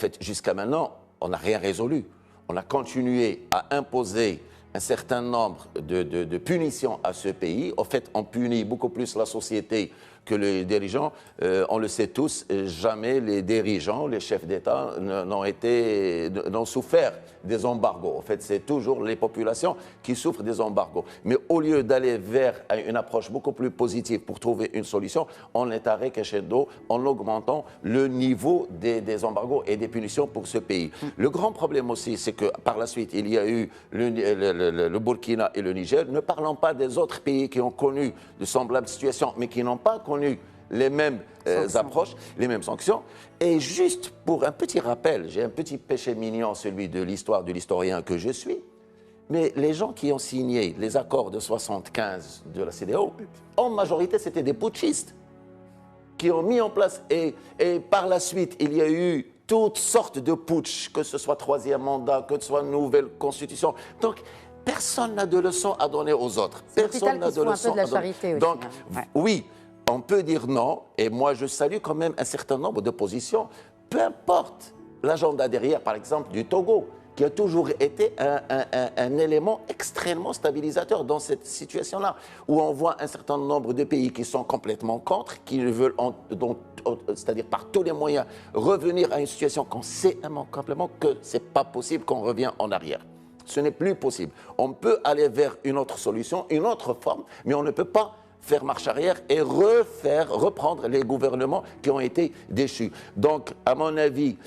fait, jusqu'à maintenant, on n'a rien résolu. On a continué à imposer un certain nombre de punitions à ce pays. En fait, on punit beaucoup plus la société que les dirigeants. On le sait tous, jamais les dirigeants, les chefs d'État n'ont souffert des embargos. En fait, c'est toujours les populations qui souffrent des embargos. Mais au lieu d'aller vers une approche beaucoup plus positive pour trouver une solution, on est à crescendo en augmentant le niveau des embargos et des punitions pour ce pays. Le grand problème aussi, c'est que par la suite, il y a eu le Burkina et le Niger. Ne parlons pas des autres pays qui ont connu de semblables situations, mais qui n'ont pas connu les mêmes approches, les mêmes sanctions. Et juste pour un petit rappel, j'ai un petit péché mignon, celui de l'histoire de l'historien que je suis, mais les gens qui ont signé les accords de 75 de la CEDEAO, en majorité, c'était des putschistes qui ont mis en place, et par la suite, il y a eu toutes sortes de putsch, que ce soit troisième mandat, que ce soit nouvelle constitution. Donc, personne n'a de leçons à donner aux autres. Personne n'a de leçons à donner. Donc, oui, on peut dire non, et moi je salue quand même un certain nombre de positions, peu importe l'agenda derrière, par exemple, du Togo, qui a toujours été un élément extrêmement stabilisateur dans cette situation-là, où on voit un certain nombre de pays qui sont complètement contre, qui veulent, c'est-à-dire par tous les moyens, revenir à une situation qu'on sait complètement que ce n'est pas possible qu'on revienne en arrière. Ce n'est plus possible. On peut aller vers une autre solution, une autre forme, mais on ne peut pas faire marche arrière et reprendre les gouvernements qui ont été déchus. Donc, à mon avis,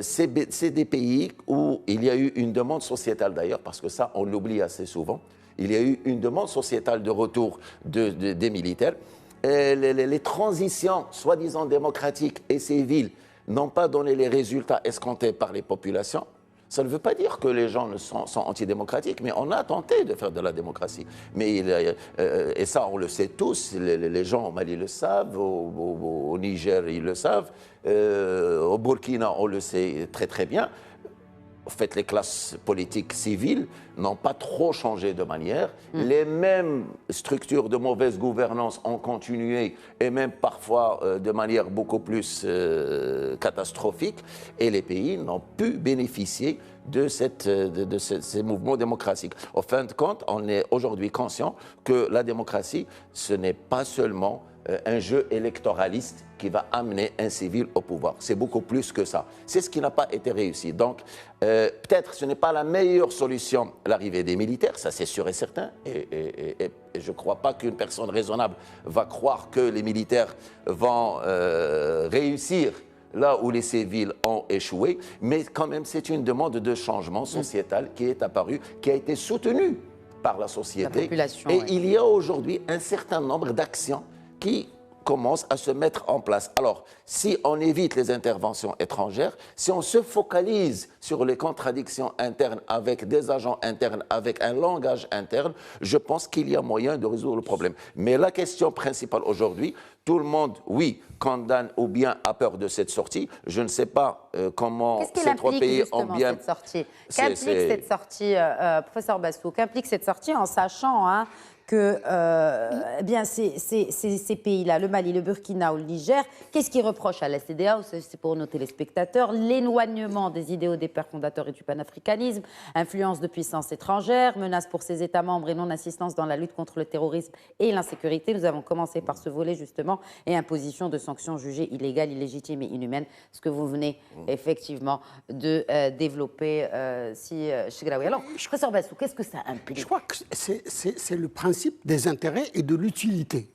c'est des pays où il y a eu une demande sociétale d'ailleurs, parce que ça, on l'oublie assez souvent. Il y a eu une demande sociétale de retour des militaires. Les transitions, soi-disant démocratiques et civiles, n'ont pas donné les résultats escomptés par les populations. Ça ne veut pas dire que les gens sont antidémocratiques, mais on a tenté de faire de la démocratie. Et ça, on le sait tous, les gens au Mali le savent, au Niger, ils le savent, au Burkina, on le sait très très bien. En fait, les classes politiques civiles n'ont pas trop changé de manière. Les mêmes structures de mauvaise gouvernance ont continué, et même parfois de manière beaucoup plus catastrophique. Et les pays n'ont pu bénéficier de ces mouvements démocratiques. Au fin de compte, on est aujourd'hui conscient que la démocratie, ce n'est pas seulement un jeu électoraliste qui va amener un civil au pouvoir. C'est beaucoup plus que ça. C'est ce qui n'a pas été réussi. Donc, peut-être ce n'est pas la meilleure solution, l'arrivée des militaires, ça c'est sûr et certain. Et je ne crois pas qu'une personne raisonnable va croire que les militaires vont réussir là où les civils ont échoué. Mais quand même, c'est une demande de changement sociétal qui est apparue, qui a été soutenue par la société. Et il y a aujourd'hui un certain nombre d'actions qui commencent à se mettre en place. Alors, si on évite les interventions étrangères, si on se focalise sur les contradictions internes avec des agents internes, avec un langage interne, je pense qu'il y a moyen de résoudre le problème. Mais la question principale aujourd'hui, tout le monde, oui, condamne ou bien a peur de cette sortie. Je ne sais pas comment ces trois pays ont bien... Cette sortie qu'implique cette sortie, professeur Bassou, qu'implique cette sortie en sachant que eh bien, ces pays-là, le Mali, le Burkina ou le Niger, qu'est-ce qu'ils reprochent à la CEDEAO? C'est pour nos téléspectateurs, l'éloignement des idéaux des pères fondateurs et du panafricanisme, influence de puissances étrangères, menaces pour ses États membres et non-assistance dans la lutte contre le terrorisme et l'insécurité. Nous avons commencé par ce volet justement, et imposition de sanctions jugées illégales, illégitimes et inhumaines, ce que vous venez effectivement de développer, Chegraoui. Alors, professeur Bassou, qu'est-ce que ça implique? Je crois que c'est le principe des intérêts et de l'utilité.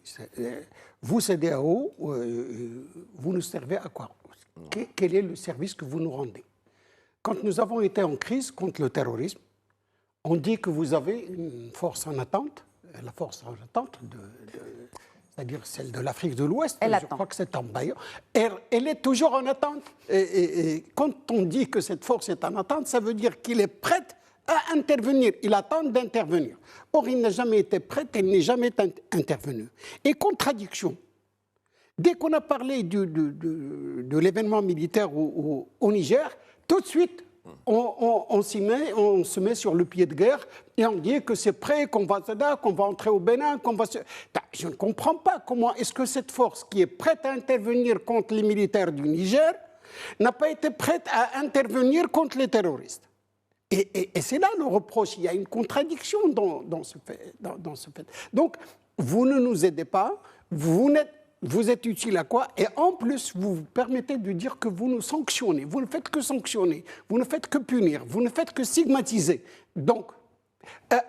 Vous, CEDEAO, vous nous servez à quoi? Quel est le service que vous nous rendez? Quand nous avons été en crise contre le terrorisme, on dit que vous avez une force en attente, la force en attente, c'est-à-dire celle de l'Afrique de l'Ouest, je crois que c'est en Bayeux, elle est toujours en attente. Et quand on dit que cette force est en attente, ça veut dire qu'il est prêt à intervenir. Il attend d'intervenir. Or, il n'a jamais été prêt, il n'est jamais intervenu. Et contradiction. Dès qu'on a parlé de l'événement militaire au Niger, tout de suite, on se met sur le pied de guerre et on dit que c'est prêt, qu'on va entrer au Bénin, qu'on va se... Je ne comprends pas comment est-ce que cette force qui est prête à intervenir contre les militaires du Niger n'a pas été prête à intervenir contre les terroristes. Et c'est là le reproche. Il y a une contradiction dans ce fait. Donc, vous ne nous aidez pas, vous êtes utile à quoi? Et en plus, vous vous permettez de dire que vous nous sanctionnez. Vous ne faites que sanctionner, vous ne faites que punir, vous ne faites que stigmatiser. Donc,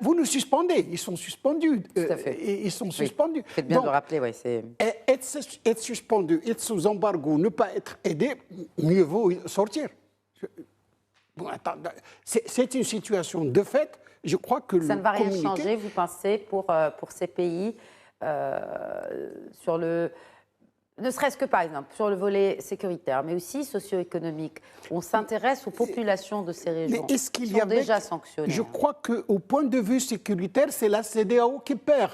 vous nous suspendez, ils sont suspendus. Tout à fait. Ils sont suspendus. Faites bien de le rappeler, oui. Être suspendu, être sous embargo, ne pas être aidé, mieux vaut sortir. Bon, c'est une situation de fait. Je crois que ça ne va rien changer, vous pensez, pour ces pays sur le... Ne serait-ce que, par exemple, sur le volet sécuritaire, mais aussi socio-économique. On s'intéresse aux populations de ces régions qui sont déjà sanctionnées. Je crois qu'au point de vue sécuritaire, c'est la CEDEAO qui perd.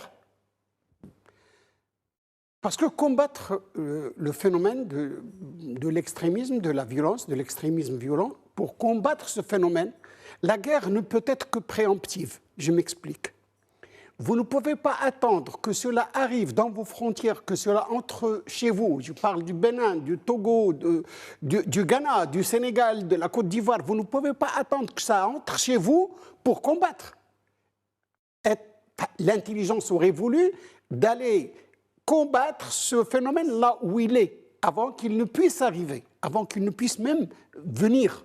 Parce que combattre le phénomène de l'extrémisme, de la violence, de l'extrémisme violent, pour combattre ce phénomène, la guerre ne peut être que préemptive. Je m'explique. Vous ne pouvez pas attendre que cela arrive dans vos frontières, que cela entre chez vous. Je parle du Bénin, du Togo, du Ghana, du Sénégal, de la Côte d'Ivoire. Vous ne pouvez pas attendre que ça entre chez vous pour combattre. L'intelligence aurait voulu d'aller combattre ce phénomène là où il est, avant qu'il ne puisse arriver, avant qu'il ne puisse même venir.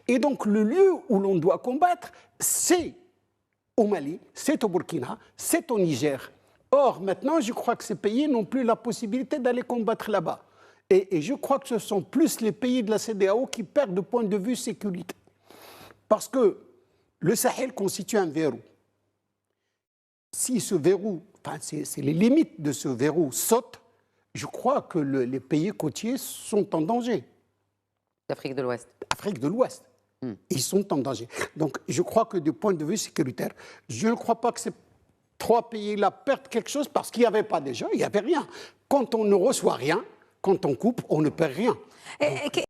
Et donc le lieu où l'on doit combattre, c'est au Mali, c'est au Burkina, c'est au Niger. Or, maintenant, je crois que ces pays n'ont plus la possibilité d'aller combattre là-bas. Et je crois que ce sont plus les pays de la CEDEAO qui perdent de point de vue sécurité. Parce que le Sahel constitue un verrou. Si ce verrou, enfin, c'est les limites de ce verrou sautent, je crois que les pays côtiers sont en danger. L'Afrique de l'Ouest. L'Afrique de l'Ouest. Ils sont en danger. Donc, je crois que du point de vue sécuritaire, je ne crois pas que ces trois pays-là perdent quelque chose parce qu'il n'y avait pas déjà, il n'y avait rien. Quand on ne reçoit rien, quand on coupe, on ne perd rien.